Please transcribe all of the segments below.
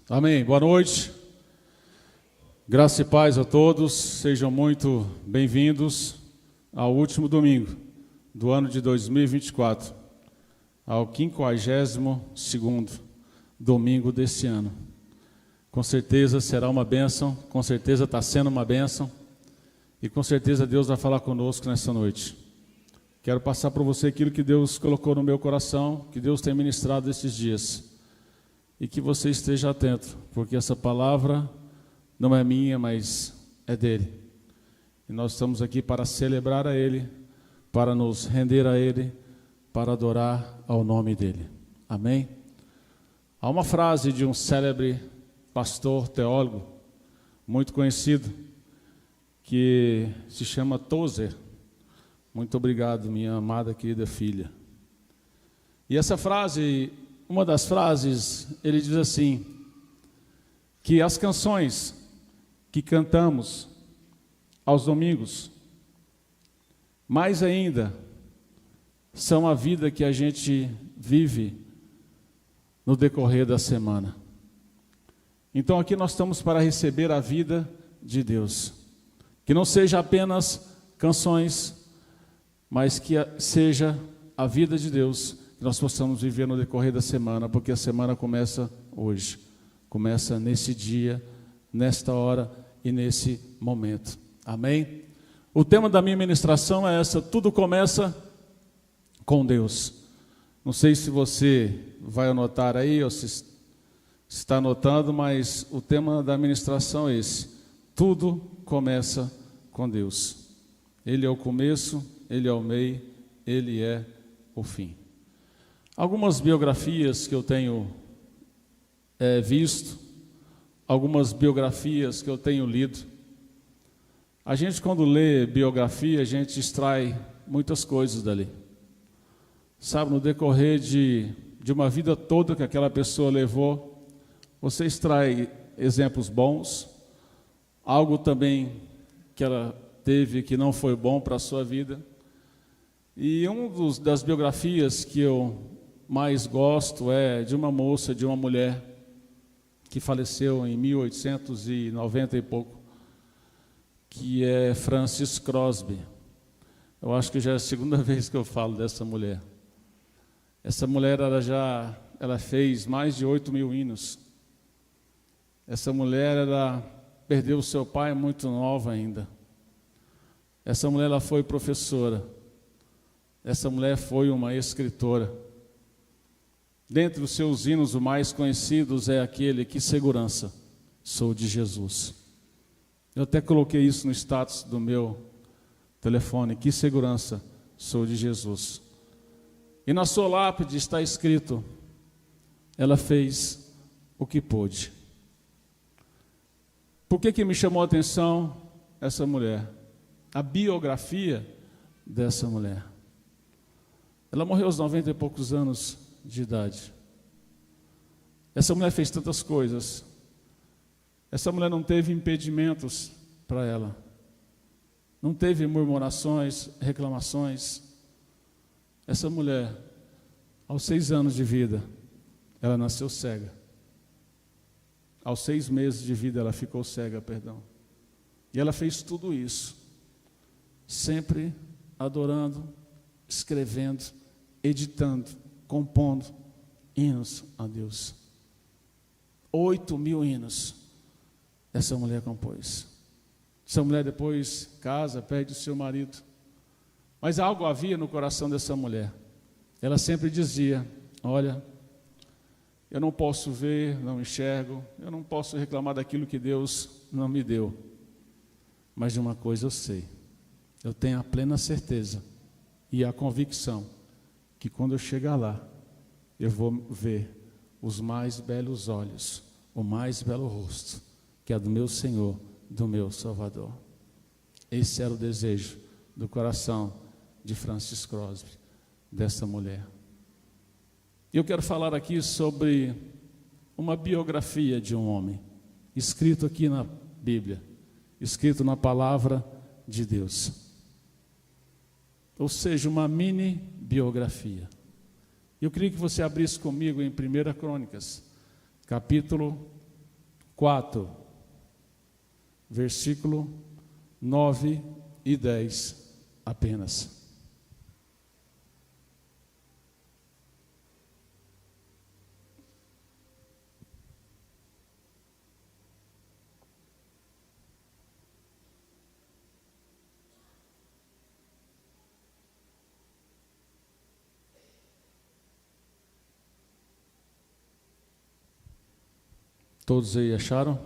Amém. Boa noite. Graça e paz a todos. Sejam muito bem-vindos ao último domingo do ano de 2024, ao 52º domingo desse ano. Com certeza será uma bênção, com certeza está sendo uma bênção e com certeza Deus vai falar conosco nessa noite. Quero passar para você aquilo que Deus colocou no meu coração, que Deus tem ministrado esses dias. E que você esteja atento, porque essa palavra não é minha, mas é dele. E nós estamos aqui para celebrar a ele, para nos render a ele, para adorar ao nome dele. Amém? Há uma frase de um célebre pastor teólogo, muito conhecido, que se chama Tozer. Muito obrigado, minha amada querida filha. E essa frase, uma das frases, ele diz assim, que as canções que cantamos aos domingos, mais ainda, são a vida que a gente vive no decorrer da semana. Então aqui nós estamos para receber a vida de Deus. Que não seja apenas canções, mas que seja a vida de Deus, que nós possamos viver no decorrer da semana, porque a semana começa hoje, começa nesse dia, nesta hora e nesse momento. Amém? O tema da minha ministração é essa: tudo começa com Deus. Não sei se você vai anotar aí ou se está anotando, mas o tema da ministração é esse: tudo começa com Deus. Ele é o começo, Ele é o meio, Ele é o fim. Algumas biografias que eu tenho visto, algumas biografias que eu tenho lido. A gente, quando lê biografia, a gente extrai muitas coisas dali. Sabe, no decorrer de uma vida toda que aquela pessoa levou, você extrai exemplos bons, algo também que ela teve que não foi bom para a sua vida. E das biografias que eu mais gosto é de uma moça, de uma mulher que faleceu em 1890 e pouco, que é Frances Crosby. Eu acho que já é a segunda vez que eu falo dessa mulher. Essa mulher, ela fez mais de 8.000 hinos. Essa mulher, ela perdeu seu pai muito nova ainda. Essa mulher, ela foi professora. Essa mulher foi uma escritora. Dentre os seus hinos, o mais conhecidos é aquele: que segurança sou de Jesus. Eu até coloquei isso no status do meu telefone: que segurança sou de Jesus. E na sua lápide está escrito: ela fez o que pôde. Por que me chamou a atenção essa mulher? A biografia dessa mulher. Ela morreu aos 90 e poucos anos de idade. Essa mulher fez tantas coisas. Essa mulher não teve impedimentos para ela. Não teve murmurações, reclamações. Essa mulher, aos 6 anos de vida, ela nasceu cega. Aos 6 meses de vida ela ficou cega, perdão. E ela fez tudo isso, sempre adorando, escrevendo, editando, compondo hinos a Deus. 8.000 hinos essa mulher compôs. Essa mulher depois casa, perde o seu marido. Mas algo havia no coração dessa mulher. Ela sempre dizia: olha, eu não posso ver, não enxergo, eu não posso reclamar daquilo que Deus não me deu. Mas de uma coisa eu sei, eu tenho a plena certeza e a convicção que quando eu chegar lá, eu vou ver os mais belos olhos, o mais belo rosto, que é do meu Senhor, do meu Salvador. Esse era o desejo do coração de Frances Crosby, dessa mulher. Eu quero falar aqui sobre uma biografia de um homem, escrito aqui na Bíblia, escrito na palavra de Deus. Ou seja, uma mini biografia. Eu queria que você abrisse comigo em 1 Crônicas, capítulo 4, versículo 9 e 10 apenas. Todos aí acharam?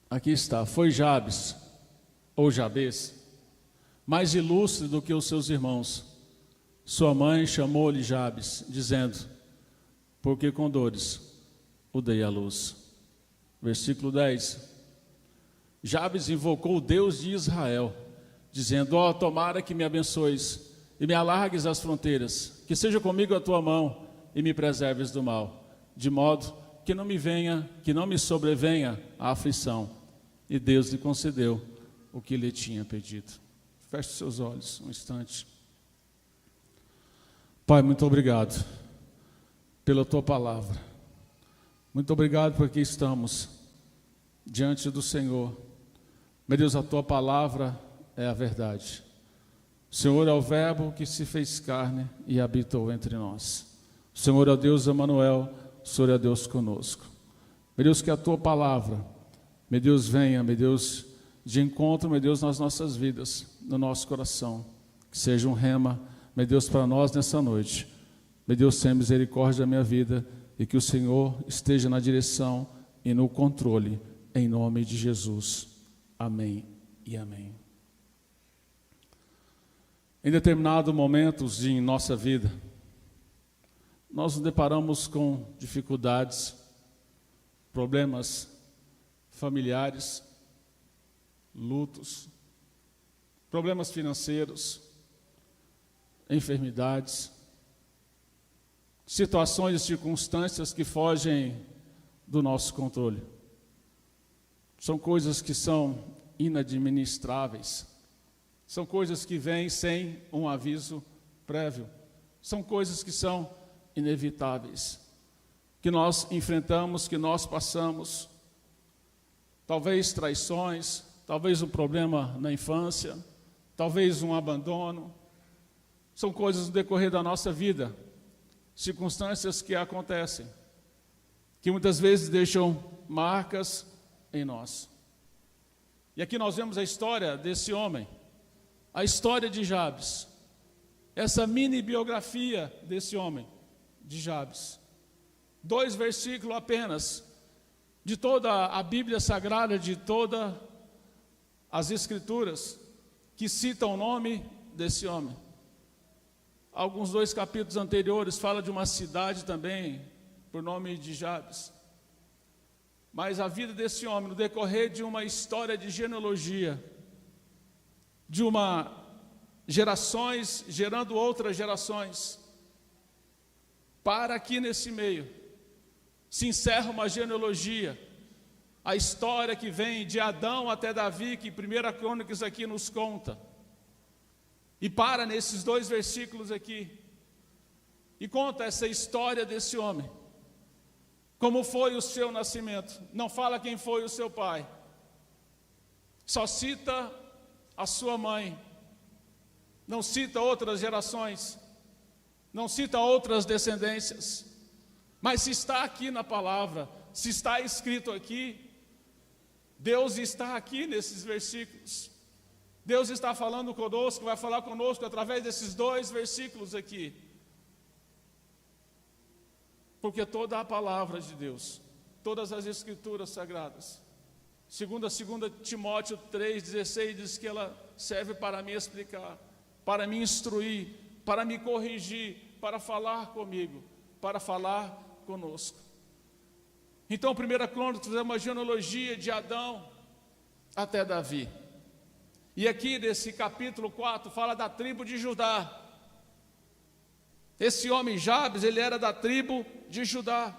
Aqui está. Foi Jabes, ou Jabes, mais ilustre do que os seus irmãos. Sua mãe chamou-lhe Jabes, dizendo: porque com dores o dei à luz. Versículo 10. Jabes invocou o Deus de Israel, dizendo: ó, tomara que me abençoes e me alargues as fronteiras, que seja comigo a tua mão e me preserves do mal, de modo que não me sobrevenha a aflição. E Deus lhe concedeu o que lhe tinha pedido. Feche os seus olhos um instante. Pai, muito obrigado pela tua palavra. Muito obrigado porque estamos diante do Senhor. Meu Deus, a tua palavra é a verdade. O Senhor é o verbo que se fez carne e habitou entre nós. O Senhor é o Deus Emanuel, o Senhor é Deus conosco. Meu Deus, que a tua palavra, meu Deus, venha, meu Deus, de encontro, meu Deus, nas nossas vidas, no nosso coração. Que seja um rema, meu Deus, para nós nessa noite. Meu Deus, tenha misericórdia da minha vida e que o Senhor esteja na direção e no controle, em nome de Jesus. Amém e amém. Em determinados momentos em nossa vida, nós nos deparamos com dificuldades, problemas familiares, lutos, problemas financeiros, enfermidades, situações e circunstâncias que fogem do nosso controle. São coisas que são inadministráveis, são coisas que vêm sem um aviso prévio, são coisas que são inevitáveis, que nós enfrentamos, que nós passamos, talvez traições, talvez um problema na infância, talvez um abandono, são coisas no decorrer da nossa vida, circunstâncias que acontecem, que muitas vezes deixam marcas em nós. E aqui nós vemos a história desse homem, a história de Jabes, essa mini biografia desse homem, de Jabes. 2 versículos apenas, de toda a Bíblia Sagrada, de todas as Escrituras, que citam o nome desse homem. Alguns 2 capítulos anteriores fala de uma cidade também, por nome de Jabes. Mas a vida desse homem, no decorrer de uma história de genealogia, de uma gerações gerando outras gerações, para aqui nesse meio, se encerra uma genealogia, a história que vem de Adão até Davi, que 1 Crônicas aqui nos conta, e para nesses 2 versículos aqui, e conta essa história desse homem, como foi o seu nascimento, não fala quem foi o seu pai, só cita a sua mãe, não cita outras gerações, não cita outras descendências, mas se está aqui na palavra, se está escrito aqui, Deus está aqui nesses versículos, Deus está falando conosco, vai falar conosco através desses 2 versículos aqui, porque toda a palavra de Deus, todas as escrituras sagradas, segundo Timóteo 3,16 diz que ela serve para me explicar, para me instruir, para me corrigir, para falar comigo, para falar conosco. Então, 1 Crônicas é uma genealogia de Adão até Davi. E aqui nesse capítulo 4 fala da tribo de Judá. Esse homem Jabes, ele era da tribo de Judá.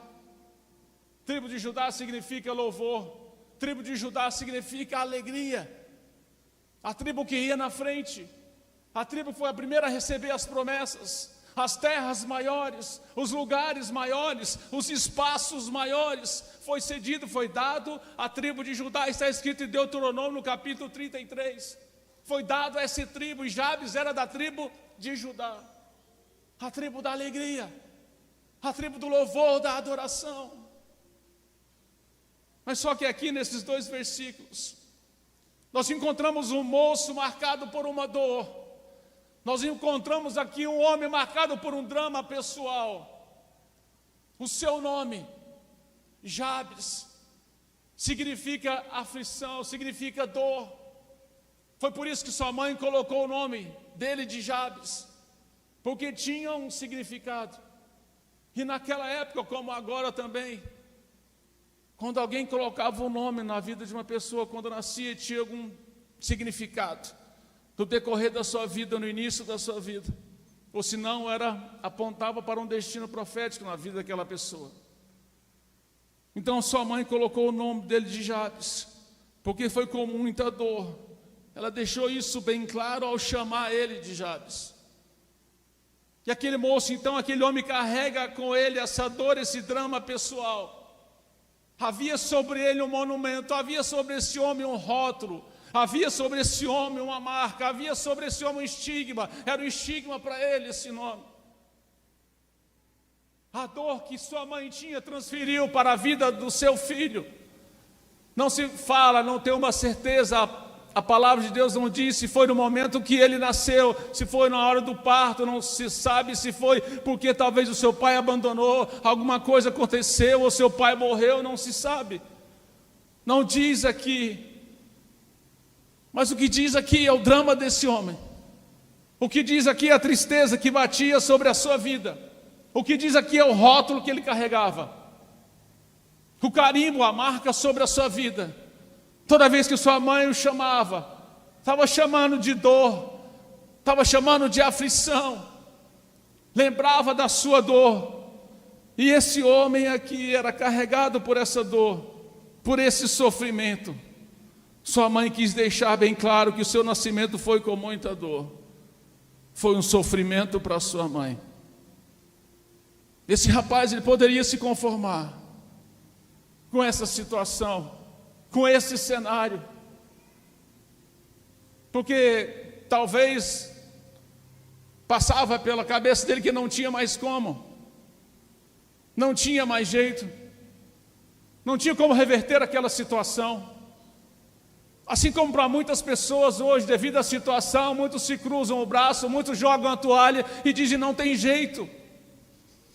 Tribo de Judá significa louvor. Tribo de Judá significa alegria. A tribo que ia na frente. A tribo que foi a primeira a receber as promessas. as terras maiores, os lugares maiores, os espaços maiores, foi cedido, foi dado à tribo de Judá. Está escrito em Deuteronômio no capítulo 33. Foi dado a essa tribo, e Jabes era da tribo de Judá, a tribo da alegria, a tribo do louvor, da adoração. Mas só que aqui nesses 2 versículos, nós encontramos um moço marcado por uma dor. Nós encontramos aqui um homem marcado por um drama pessoal. O seu nome, Jabes, significa aflição, significa dor. Foi por isso que sua mãe colocou o nome dele de Jabes, porque tinha um significado. E naquela época, como agora também, quando alguém colocava um nome na vida de uma pessoa, quando nascia, tinha algum significado no decorrer da sua vida, no início da sua vida, ou se não, apontava para um destino profético na vida daquela pessoa. Então sua mãe colocou o nome dele de Jabes, porque foi com muita dor. Ela deixou isso bem claro ao chamar ele de Jabes. E aquele moço, então, aquele homem carrega com ele essa dor, esse drama pessoal. Havia sobre ele um monumento, havia sobre esse homem um rótulo, havia sobre esse homem uma marca, havia sobre esse homem um estigma. Era um estigma para ele esse nome. A dor que sua mãe tinha transferiu para a vida do seu filho. Não se fala, não tem uma certeza. A palavra de Deus não diz se foi no momento que ele nasceu, se foi na hora do parto, não se sabe se foi porque talvez o seu pai abandonou, alguma coisa aconteceu, ou seu pai morreu, não se sabe. Não diz aqui. Mas o que diz aqui é o drama desse homem. O que diz aqui é a tristeza que batia sobre a sua vida. O que diz aqui é o rótulo que ele carregava. O carimbo, a marca sobre a sua vida. Toda vez que sua mãe o chamava, estava chamando de dor, estava chamando de aflição, lembrava da sua dor. E esse homem aqui era carregado por essa dor, por esse sofrimento. Sua mãe quis deixar bem claro que o seu nascimento foi com muita dor. Foi um sofrimento para sua mãe. Esse rapaz, ele poderia se conformar com essa situação, com esse cenário, porque talvez passava pela cabeça dele que não tinha mais como, não tinha mais jeito, não tinha como reverter aquela situação. Assim como para muitas pessoas hoje, devido à situação, muitos se cruzam o braço, muitos jogam a toalha e dizem: não tem jeito,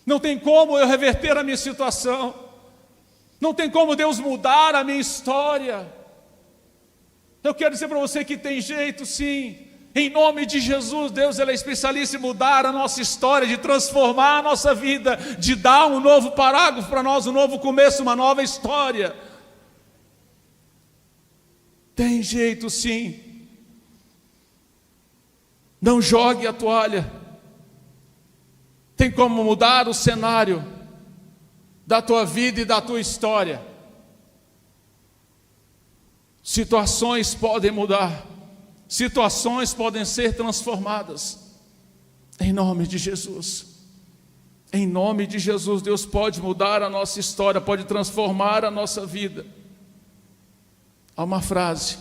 não tem como eu reverter a minha situação, não tem como Deus mudar a minha história. Eu quero dizer para você que tem jeito sim. Em nome de Jesus, Deus, ele é especialista em mudar a nossa história, de transformar a nossa vida, de dar um novo parágrafo para nós, um novo começo, uma nova história. Tem jeito sim. Não jogue a toalha. Tem como mudar o cenário da tua vida e da tua história. Situações podem mudar, situações podem ser transformadas, em nome de Jesus. Em nome de Jesus, Deus pode mudar a nossa história, pode transformar a nossa vida. Há uma frase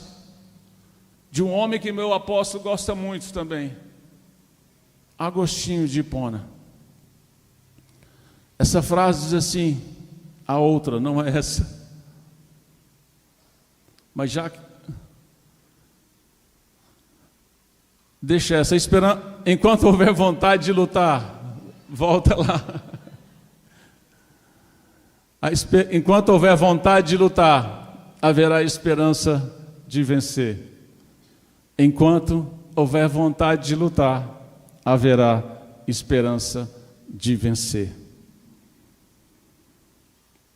de um homem que meu apóstolo gosta muito também, Agostinho de Hipona. Essa frase diz assim, a outra, não é essa. Mas já deixa essa, esperando, enquanto houver vontade de lutar, volta lá. Enquanto houver vontade de lutar, haverá esperança de vencer. Enquanto houver vontade de lutar, haverá esperança de vencer.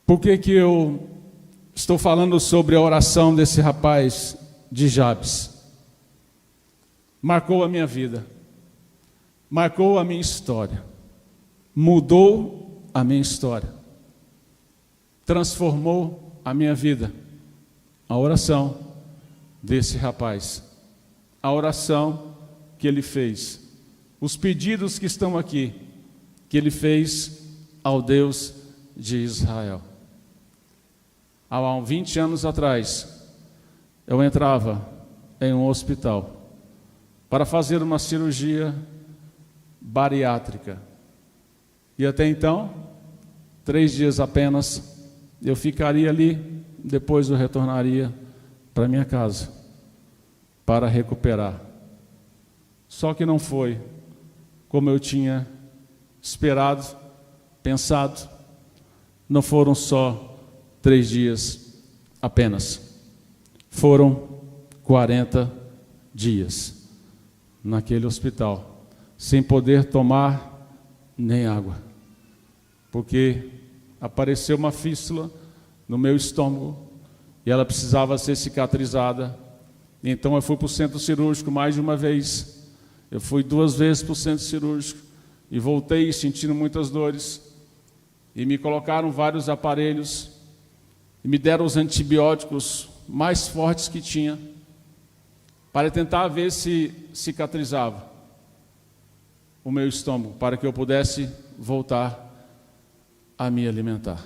Por que que eu estou falando sobre a oração desse rapaz de Jabes? Marcou a minha vida, marcou a minha história, mudou a minha história, transformou a minha vida. A oração desse rapaz, a oração que ele fez, os pedidos que estão aqui, que ele fez ao Deus de Israel. Há 20 anos atrás, eu entrava em um hospital para fazer uma cirurgia bariátrica. E até então, 3 dias apenas, eu ficaria ali, depois eu retornaria para minha casa, para recuperar. Só que não foi como eu tinha esperado, pensado. Não foram só 3 dias apenas. Foram 40 dias naquele hospital, sem poder tomar nem água, porque apareceu uma fístula no meu estômago e ela precisava ser cicatrizada. Então eu fui para o centro cirúrgico mais de uma vez. Eu fui 2 vezes para o centro cirúrgico e voltei sentindo muitas dores. E me colocaram vários aparelhos e me deram os antibióticos mais fortes que tinha para tentar ver se cicatrizava o meu estômago, para que eu pudesse voltar a me alimentar.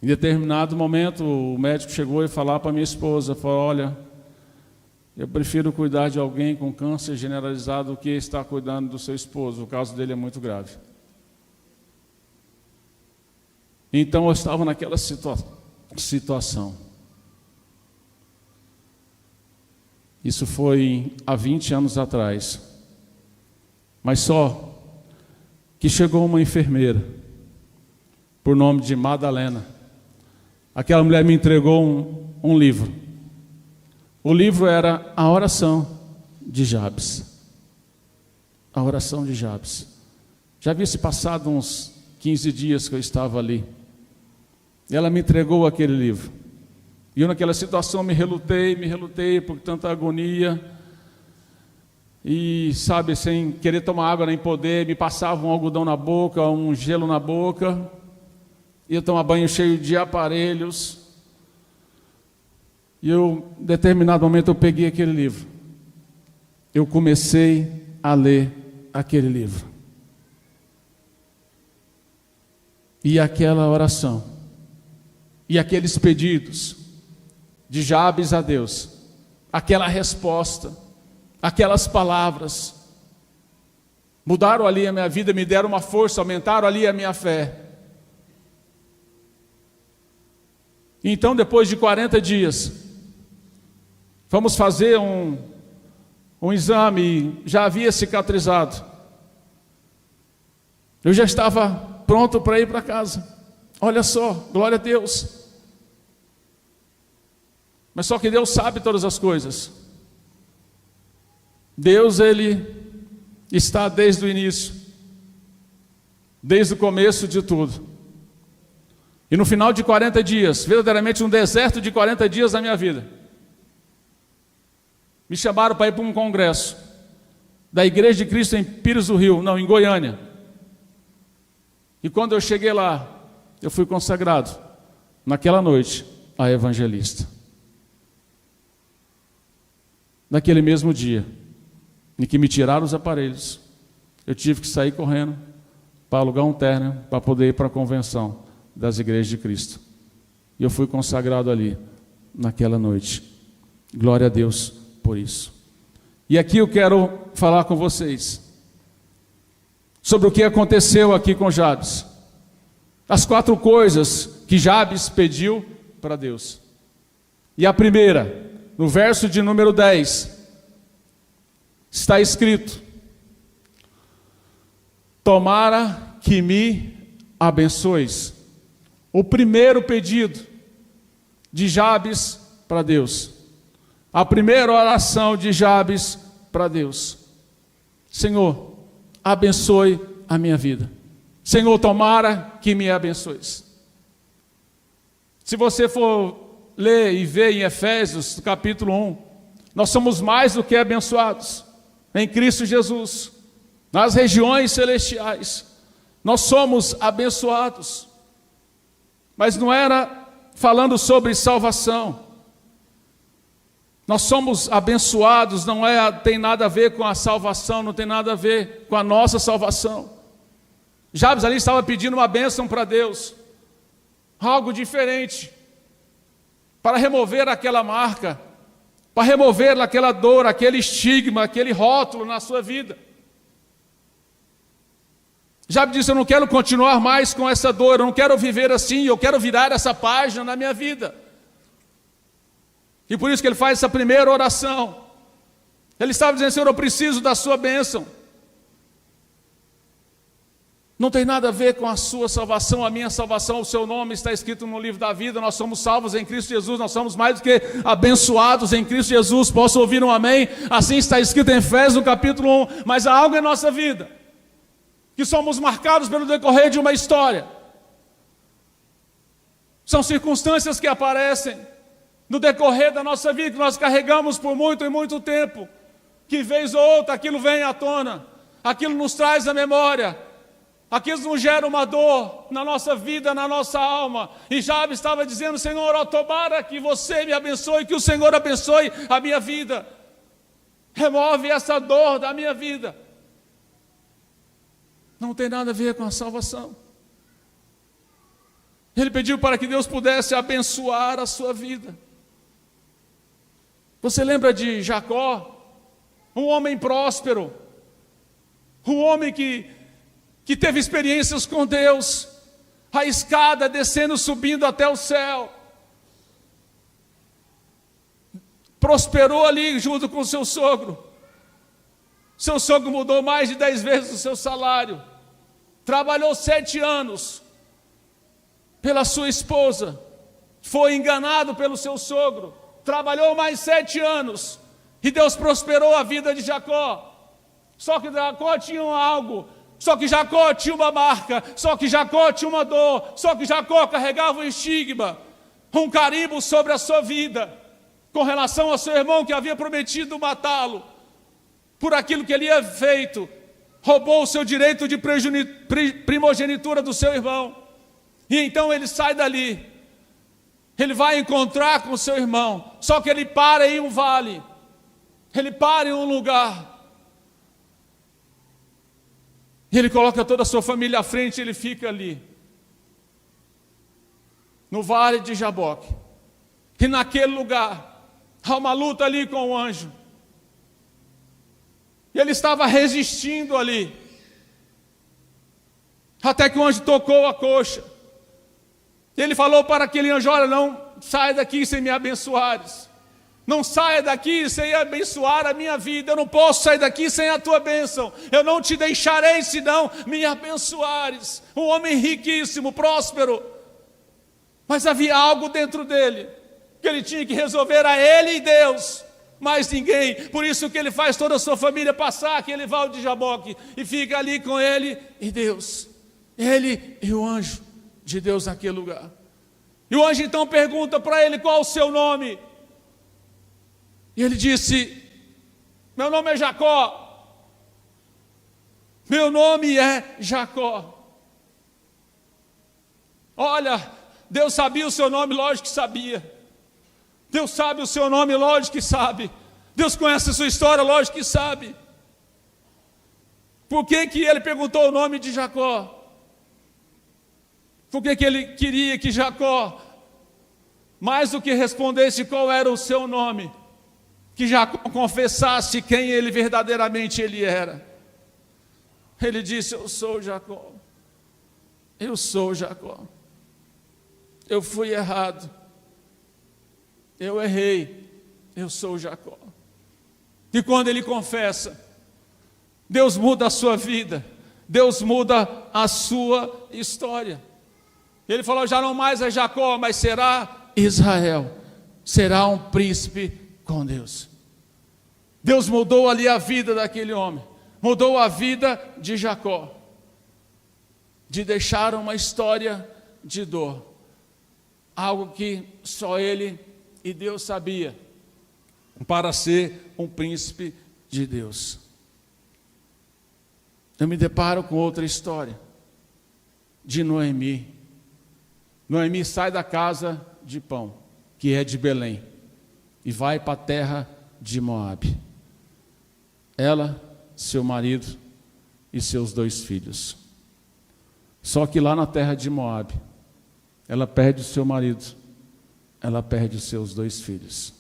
Em determinado momento, o médico chegou e falou para minha esposa, falou: olha, eu prefiro cuidar de alguém com câncer generalizado do que estar cuidando do seu esposo, o caso dele é muito grave. Então eu estava naquela situação. Isso foi há 20 anos atrás. Mas só que chegou uma enfermeira, por nome de Madalena. Aquela mulher me entregou um livro. O livro era a oração de Jabes. A oração de Jabes. Já havia se passado uns 15 dias que eu estava ali. E ela me entregou aquele livro. E eu naquela situação me relutei por tanta agonia. E, sabe, sem querer tomar água nem poder, me passava um algodão na boca, um gelo na boca. Ia tomar banho cheio de aparelhos. E eu, em determinado momento, eu peguei aquele livro. Eu comecei a ler aquele livro. E aquela oração, e aqueles pedidos de Jabes a Deus, aquela resposta, aquelas palavras, mudaram ali a minha vida, me deram uma força, aumentaram ali a minha fé. Então, depois de 40 dias, fomos fazer um exame, já havia cicatrizado. Eu já estava pronto para ir para casa. Olha só, glória a Deus. Mas só que Deus sabe todas as coisas. Deus, Ele está desde o início, desde o começo de tudo. E no final de 40 dias, verdadeiramente um deserto de 40 dias na minha vida, me chamaram para ir para um congresso da Igreja de Cristo em Pires do Rio, não, em Goiânia. E quando eu cheguei lá, eu fui consagrado, naquela noite, a evangelista. Naquele mesmo dia, em que me tiraram os aparelhos, eu tive que sair correndo para alugar um terno para poder ir para a convenção das igrejas de Cristo. E eu fui consagrado ali, naquela noite. Glória a Deus por isso. E aqui eu quero falar com vocês sobre o que aconteceu aqui com Jabes. As 4 coisas que Jabes pediu para Deus. E a primeira, no verso de número 10, está escrito: tomara que me abençoes. O primeiro pedido de Jabes para Deus. A primeira oração de Jabes para Deus. Senhor, abençoe a minha vida. Senhor, tomara que me abençoes. Se você for ler e ver em Efésios, capítulo 1, nós somos mais do que abençoados em Cristo Jesus, nas regiões celestiais. Nós somos abençoados. Mas não era falando sobre salvação. Nós somos abençoados, tem nada a ver com a salvação, não tem nada a ver com a nossa salvação. Jabes ali estava pedindo uma bênção para Deus, algo diferente, para remover aquela marca, para remover aquela dor, aquele estigma, aquele rótulo na sua vida. Jabes disse: eu não quero continuar mais com essa dor, eu não quero viver assim, eu quero virar essa página na minha vida. E por isso que ele faz essa primeira oração. Ele estava dizendo: Senhor, eu preciso da sua bênção. Não tem nada a ver com a sua salvação, a minha salvação. O seu nome está escrito no livro da vida. Nós somos salvos em Cristo Jesus. Nós somos mais do que abençoados em Cristo Jesus. Posso ouvir um amém? Assim está escrito em Efésios, no capítulo 1. Mas há algo em nossa vida, que somos marcados pelo decorrer de uma história. São circunstâncias que aparecem no decorrer da nossa vida, que nós carregamos por muito e muito tempo, que vez ou outra aquilo vem à tona, aquilo nos traz a memória, aquilo nos gera uma dor na nossa vida, na nossa alma. E Jabes estava dizendo: Senhor, ó, tomara que você me abençoe, que o Senhor abençoe a minha vida, remove essa dor da minha vida. Não tem nada a ver com a salvação. Ele pediu para que Deus pudesse abençoar a sua vida. Você lembra de Jacó? Um homem próspero, um homem que teve experiências com Deus, a escada descendo, subindo até o céu, prosperou ali junto com o seu sogro. Seu sogro mudou mais de 10 vezes o seu salário, trabalhou 7 anos pela sua esposa, foi enganado pelo seu sogro, trabalhou mais 7 anos, e Deus prosperou a vida de Jacó. Só que Jacó tinha algo, só que Jacó tinha uma marca, só que Jacó tinha uma dor, só que Jacó carregava um estigma, um carimbo sobre a sua vida, com relação ao seu irmão que havia prometido matá-lo, por aquilo que ele havia feito, roubou o seu direito de primogenitura do seu irmão. E então ele sai dali, ele vai encontrar com o seu irmão, só que ele para em um vale, ele para em um lugar, e ele coloca toda a sua família à frente, ele fica ali, no vale de Jaboque, e naquele lugar, há uma luta ali com o anjo, e ele estava resistindo ali, até que o anjo tocou a coxa. Ele falou para aquele anjo: olha, não saia daqui sem me abençoares. Não saia daqui sem abençoar a minha vida. Eu não posso sair daqui sem a tua bênção. Eu não te deixarei senão me abençoares. Um homem riquíssimo, próspero. Mas havia algo dentro dele que ele tinha que resolver, a ele e Deus. Mais ninguém. Por isso que ele faz toda a sua família passar aquele vale de Jaboque e fica ali com ele e Deus. Ele e o anjo de Deus naquele lugar. E o anjo então pergunta para ele: qual o seu nome? E ele disse: meu nome é Jacó. Meu nome é Jacó. Olha, Deus sabia o seu nome, lógico que sabia. Deus sabe o seu nome, lógico que sabe. Deus conhece a sua história, lógico que sabe. Por que ele perguntou o nome de Jacó? Por que ele queria que Jacó, mais do que respondesse qual era o seu nome, que Jacó confessasse quem ele verdadeiramente era? Ele disse: eu sou Jacó. Eu sou Jacó. Eu fui errado. Eu errei. Eu sou Jacó. E quando ele confessa, Deus muda a sua vida. Deus muda a sua história. Ele falou: já não mais é Jacó, mas será Israel. Será um príncipe com Deus. Deus mudou ali a vida daquele homem. Mudou a vida de Jacó. De deixar uma história de dor. Algo que só ele e Deus sabia. Para ser um príncipe de Deus. Eu me deparo com outra história. De Noemi. Noemi sai da casa de pão, que é de Belém, e vai para a terra de Moabe. Ela, seu marido e seus 2 filhos. Só que lá na terra de Moabe, ela perde o seu marido, ela perde os seus 2 filhos.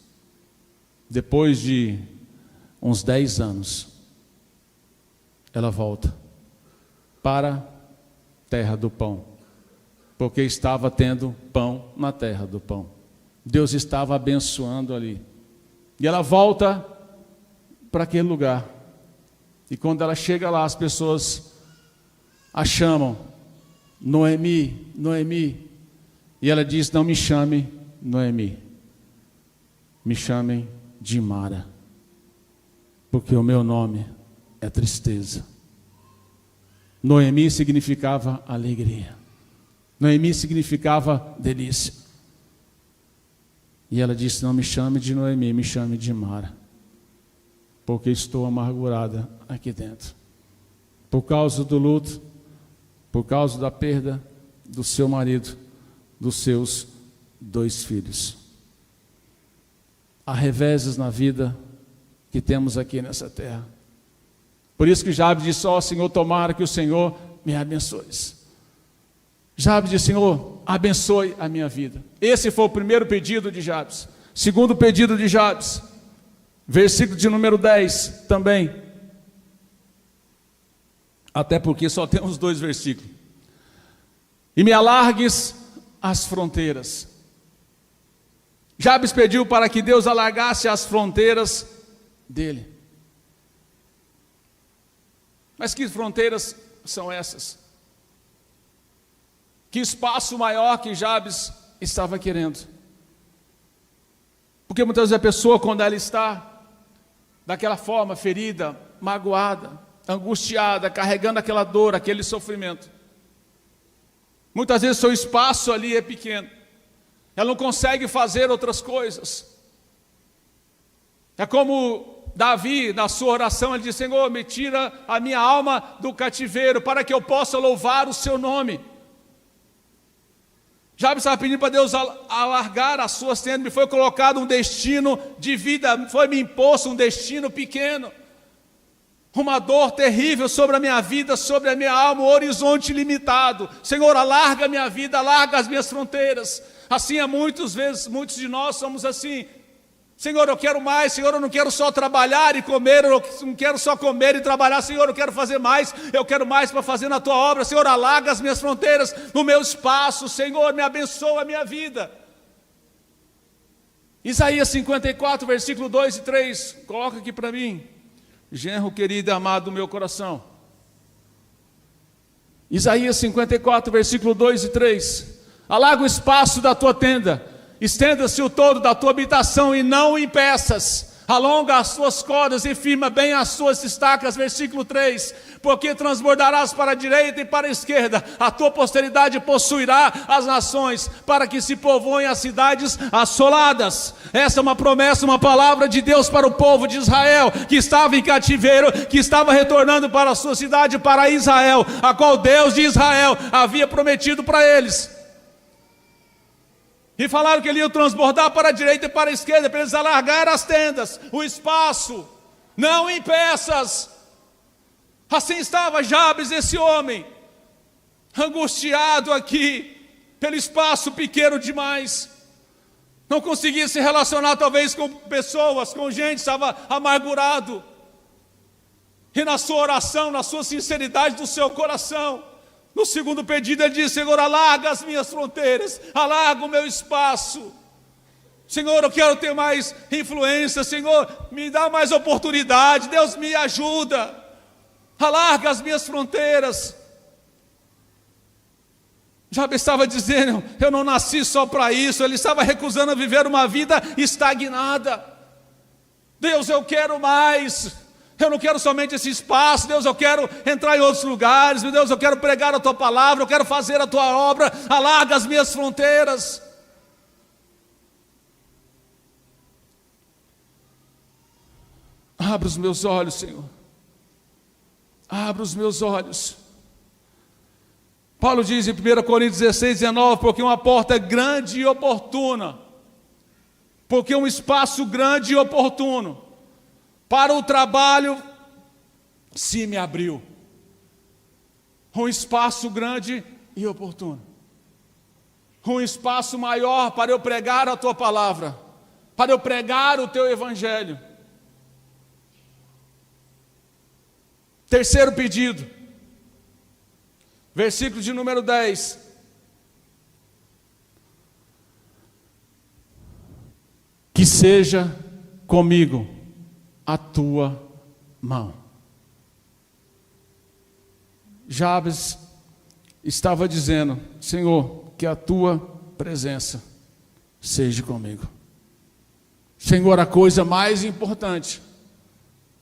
Depois de uns 10 anos, ela volta para a terra do pão, porque estava tendo pão na terra do pão. Deus estava abençoando ali. E ela volta para aquele lugar. E quando ela chega lá, as pessoas a chamam: Noemi, Noemi. E ela diz: não me chame Noemi, me chamem de Mara, porque o meu nome é tristeza. Noemi significava alegria. Noemi significava delícia. E ela disse: não me chame de Noemi, me chame de Mara, porque estou amargurada aqui dentro, por causa do luto, por causa da perda do seu marido, dos seus 2 filhos. Há reveses na vida que temos aqui nessa terra. Por isso que Jabes disse: ó Senhor, tomara que o Senhor me abençoe. Jabes disse: Senhor, abençoe a minha vida. Esse foi o primeiro pedido de Jabes. Segundo pedido de Jabes, versículo de número 10 também. Até porque só temos 2 versículos. E me alargues as fronteiras. Jabes pediu para que Deus alargasse as fronteiras dele. Mas que fronteiras são essas? Que espaço maior que Jabes estava querendo? Porque muitas vezes a pessoa, quando ela está daquela forma, ferida, magoada, angustiada, carregando aquela dor, aquele sofrimento, muitas vezes seu espaço ali é pequeno. Ela não consegue fazer outras coisas. É como Davi, na sua oração, ele diz: Senhor, me tira a minha alma do cativeiro, para que eu possa louvar o seu nome. Jabes estava pedindo para Deus alargar as suas tendas. Me foi colocado um destino de vida, foi me imposto um destino pequeno, uma dor terrível sobre a minha vida, sobre a minha alma, um horizonte limitado. Senhor, alarga a minha vida, alarga as minhas fronteiras. Assim é muitas vezes, muitos de nós somos assim. Senhor, eu quero mais. Senhor, eu não quero só trabalhar e comer, eu não quero só comer e trabalhar. Senhor, eu quero fazer mais, eu quero mais para fazer na tua obra. Senhor, alarga as minhas fronteiras, no meu espaço. Senhor, me abençoa a minha vida. Isaías 54, versículo 2 e 3, coloca aqui para mim, genro querido e amado do meu coração. Isaías 54, versículo 2 e 3, alarga o espaço da tua tenda, estenda-se o todo da tua habitação e não em peças. Alonga as tuas cordas e firma bem as suas estacas. Versículo 3, porque transbordarás para a direita e para a esquerda, a tua posteridade possuirá as nações, para que se povoem as cidades assoladas. Essa é uma promessa, uma palavra de Deus para o povo de Israel, que estava em cativeiro, que estava retornando para a sua cidade, para Israel, a qual Deus de Israel havia prometido para eles. E falaram que ele ia transbordar para a direita e para a esquerda, para eles alargar as tendas, o espaço, não em peças. Assim estava Jabes, esse homem, angustiado aqui, pelo espaço pequeno demais. Não conseguia se relacionar talvez com pessoas, com gente, estava amargurado. E na sua oração, na sua sinceridade do seu coração, no segundo pedido ele diz: Senhor, alarga as minhas fronteiras, alarga o meu espaço. Senhor, eu quero ter mais influência. Senhor, me dá mais oportunidade. Deus, me ajuda, alarga as minhas fronteiras. Jabes estava dizendo: eu não nasci só para isso. Ele estava recusando a viver uma vida estagnada. Deus, eu quero mais. Eu não quero somente esse espaço. Deus, eu quero entrar em outros lugares. Meu Deus, eu quero pregar a tua palavra, eu quero fazer a tua obra. Alarga as minhas fronteiras. Abra os meus olhos, Senhor. Abra os meus olhos. Paulo diz em 1 Coríntios 16, 19, porque uma porta grande e oportuna, porque um espaço grande e oportuno para o trabalho se me abriu. Um espaço grande e oportuno. Um espaço maior para eu pregar a tua palavra, para eu pregar o teu evangelho. Terceiro pedido, versículo de número 10. Que seja comigo a tua mão. Jabes estava dizendo: Senhor, que a tua presença seja comigo. Senhor, a coisa mais importante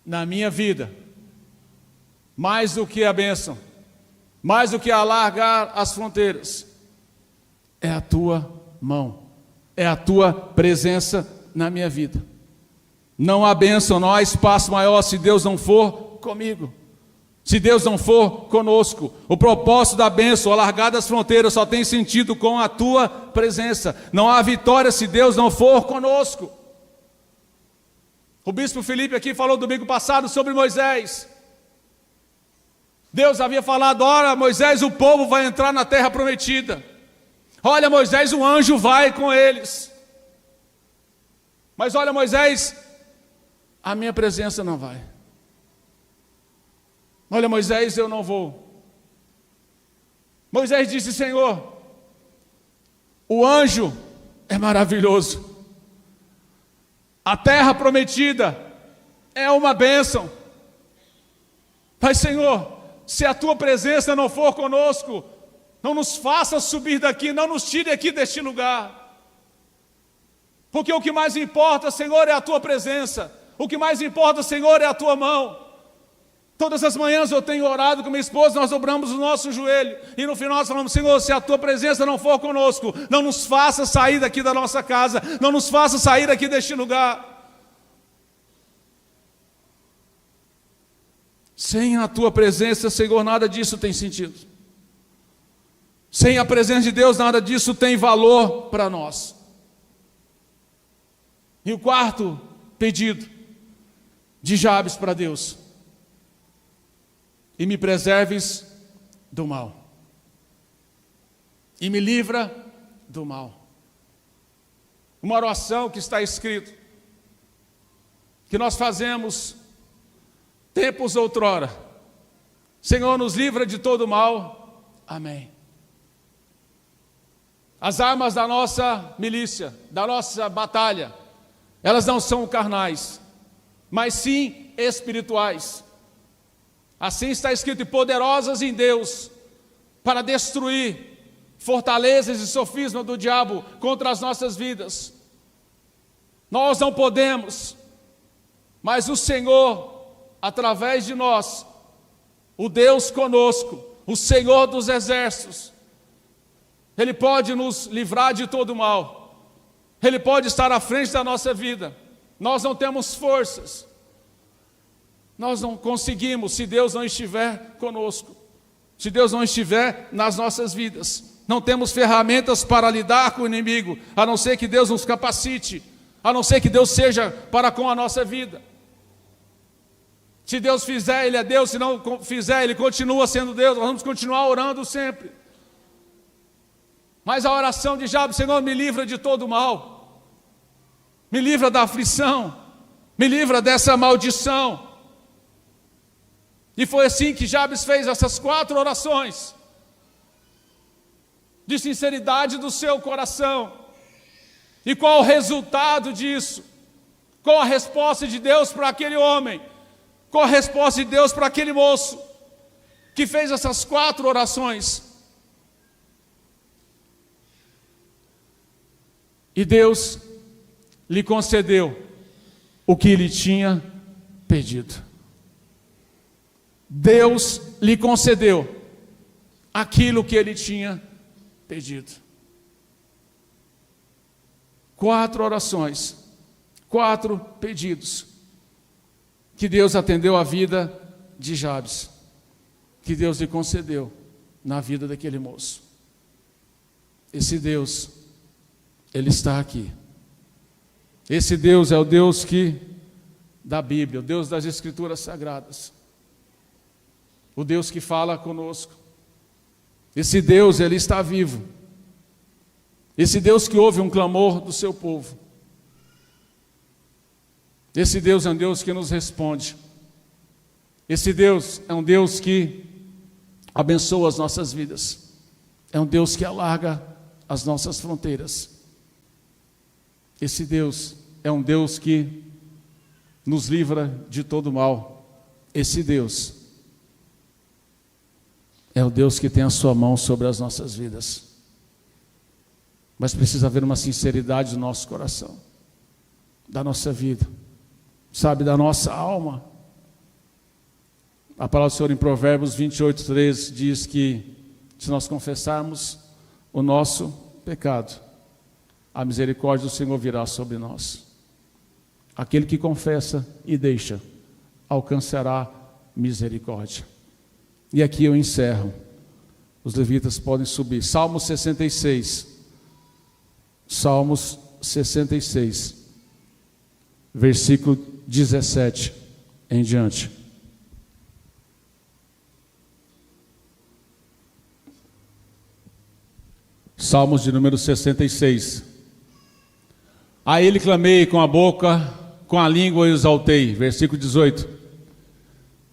na minha vida, mais do que a bênção, mais do que alargar as fronteiras, é a tua mão, é a tua presença na minha vida. Não há bênção, não há espaço maior se Deus não for comigo, se Deus não for conosco. O propósito da bênção, alargar das fronteiras, só tem sentido com a tua presença. Não há vitória se Deus não for conosco. O bispo Felipe aqui falou domingo passado sobre Moisés. Deus havia falado: ora, Moisés, o povo vai entrar na terra prometida. Olha, Moisés, um anjo vai com eles. Mas olha, Moisés, a minha presença não vai. Olha, Moisés, eu não vou. Moisés disse: Senhor, o anjo é maravilhoso, a terra prometida é uma bênção, mas Senhor, se a tua presença não for conosco, não nos faça subir daqui, não nos tire aqui deste lugar. Porque o que mais importa, Senhor, é a tua presença. O que mais importa, Senhor, é a tua mão. Todas as manhãs eu tenho orado com minha esposa, nós dobramos o nosso joelho e no final nós falamos: Senhor, se a tua presença não for conosco, não nos faça sair daqui da nossa casa, não nos faça sair daqui deste lugar. Sem a tua presença, Senhor, nada disso tem sentido. Sem a presença de Deus, nada disso tem valor para nós. E o quarto pedido de Jabes para Deus: e me preserves do mal, e me livra do mal. Uma oração que está escrito, que nós fazemos tempos outrora: Senhor, nos livra de todo mal, amém. As armas da nossa milícia, da nossa batalha, elas não são carnais, mas sim espirituais. Assim está escrito: e poderosas em Deus, para destruir fortalezas e sofismas do diabo contra as nossas vidas. Nós não podemos, mas o Senhor, através de nós, o Deus conosco, o Senhor dos exércitos, Ele pode nos livrar de todo mal. Ele pode estar à frente da nossa vida. Nós não temos forças, nós não conseguimos se Deus não estiver conosco, se Deus não estiver nas nossas vidas. Não temos ferramentas para lidar com o inimigo, a não ser que Deus nos capacite, a não ser que Deus seja para com a nossa vida. Se Deus fizer, Ele é Deus; se não fizer, Ele continua sendo Deus. Nós vamos continuar orando sempre. Mas a oração de Jabes: Senhor, me livra de todo mal, me livra da aflição, me livra dessa maldição. E foi assim que Jabes fez essas 4 orações, de sinceridade do seu coração. E qual o resultado disso? Qual a resposta de Deus para aquele homem? Qual a resposta de Deus para aquele moço que fez essas 4 orações? E Deus lhe concedeu o que ele tinha pedido. Deus lhe concedeu aquilo que ele tinha pedido. 4 orações, 4 pedidos, que Deus atendeu à vida de Jabes, que Deus lhe concedeu na vida daquele moço. Esse Deus, Ele está aqui. Esse Deus é o Deus da Bíblia, o Deus das Escrituras Sagradas, o Deus que fala conosco, Esse Deus, Ele está vivo. Esse Deus que ouve um clamor do seu povo. Esse Deus é um Deus que nos responde. Esse Deus é um Deus que abençoa as nossas vidas. É um Deus que alarga as nossas fronteiras. Esse Deus é um Deus que nos livra de todo mal. Esse Deus é o Deus que tem a sua mão sobre as nossas vidas. Mas precisa haver uma sinceridade no nosso coração, da nossa vida, sabe, da nossa alma. A palavra do Senhor em Provérbios 28:3 diz que se nós confessarmos o nosso pecado, a misericórdia do Senhor virá sobre nós. Aquele que confessa e deixa, alcançará misericórdia. E aqui eu encerro. Os levitas podem subir. Salmos 66. Salmos 66, versículo 17 em diante. Salmos de número 66. A ele clamei com a boca, com a língua eu exaltei. Versículo 18.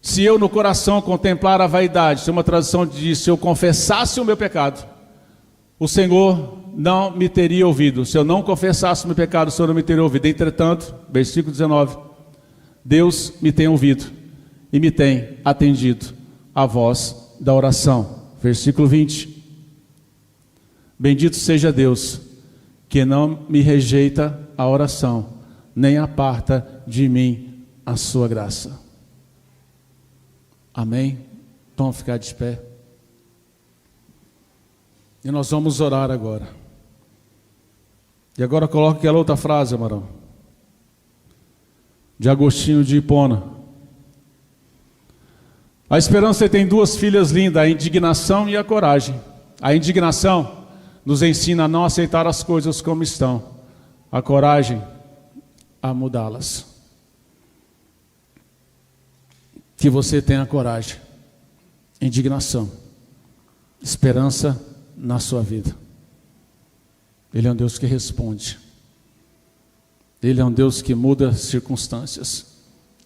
Se eu no coração contemplar a vaidade, tem uma tradução que diz, se eu confessasse o meu pecado, o Senhor não me teria ouvido. Se eu não confessasse o meu pecado, o Senhor não me teria ouvido. Entretanto, versículo 19, Deus me tem ouvido e me tem atendido a voz da oração. Versículo 20, bendito seja Deus, que não me rejeita a oração, nem aparta de mim a sua graça. Amém? Vamos ficar de pé. E nós vamos orar agora. E agora coloca aquela outra frase, Amarão, de Agostinho de Hipona. A esperança tem duas filhas lindas, a indignação e a coragem. A indignação nos ensina a não aceitar as coisas como estão. A coragem, a mudá-las. Que você tenha coragem, indignação, esperança na sua vida. Ele é um Deus que responde. Ele é um Deus que muda circunstâncias.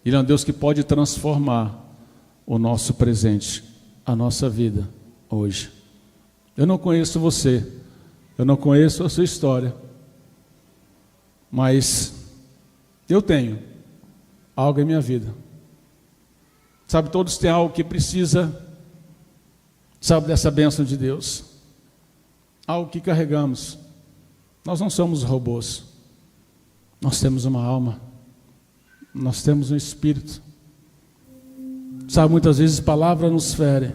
Ele é um Deus que pode transformar o nosso presente, a nossa vida hoje. Eu não conheço você, eu não conheço a sua história, mas eu tenho algo em minha vida. Sabe, todos têm algo que precisa, sabe, dessa bênção de Deus. Algo que carregamos. Nós não somos robôs. Nós temos uma alma. Nós temos um espírito. Sabe, muitas vezes palavras nos ferem.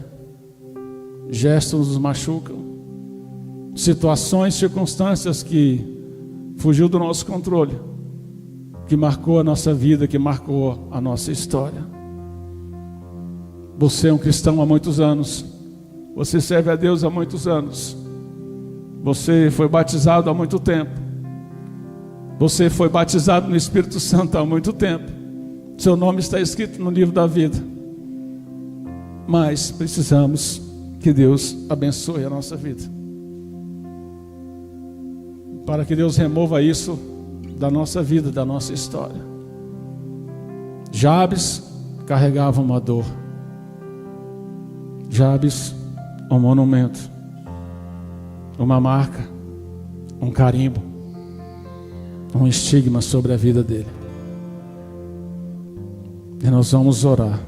Gestos nos machucam. Situações, circunstâncias que fugiu do nosso controle. Que marcou a nossa vida, que marcou a nossa história. Você é um cristão há muitos anos. Você serve a Deus há muitos anos. Você foi batizado há muito tempo. Você foi batizado no Espírito Santo há muito tempo. Seu nome está escrito no livro da vida. Mas precisamos que Deus abençoe a nossa vida. Para que Deus remova isso da nossa vida, da nossa história. Jabes carregava uma dor. Jabes, um monumento, uma marca, um carimbo, um estigma sobre a vida dele. E nós vamos orar.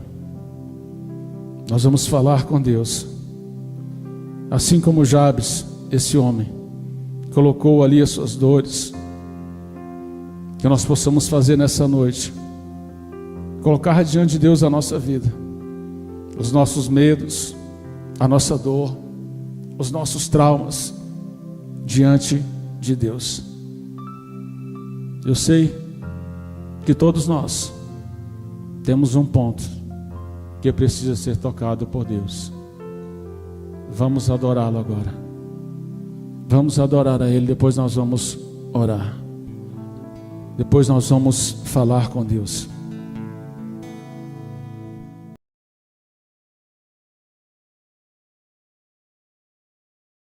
Nós vamos falar com Deus. Assim como Jabes, esse homem, colocou ali as suas dores, que nós possamos fazer nessa noite, colocar diante de Deus a nossa vida, os nossos medos, a nossa dor, os nossos traumas, diante de Deus. Eu sei que todos nós temos um ponto que precisa ser tocado por Deus. Vamos adorá-lo agora. Vamos adorar a Ele, depois nós vamos orar. Depois nós vamos falar com Deus.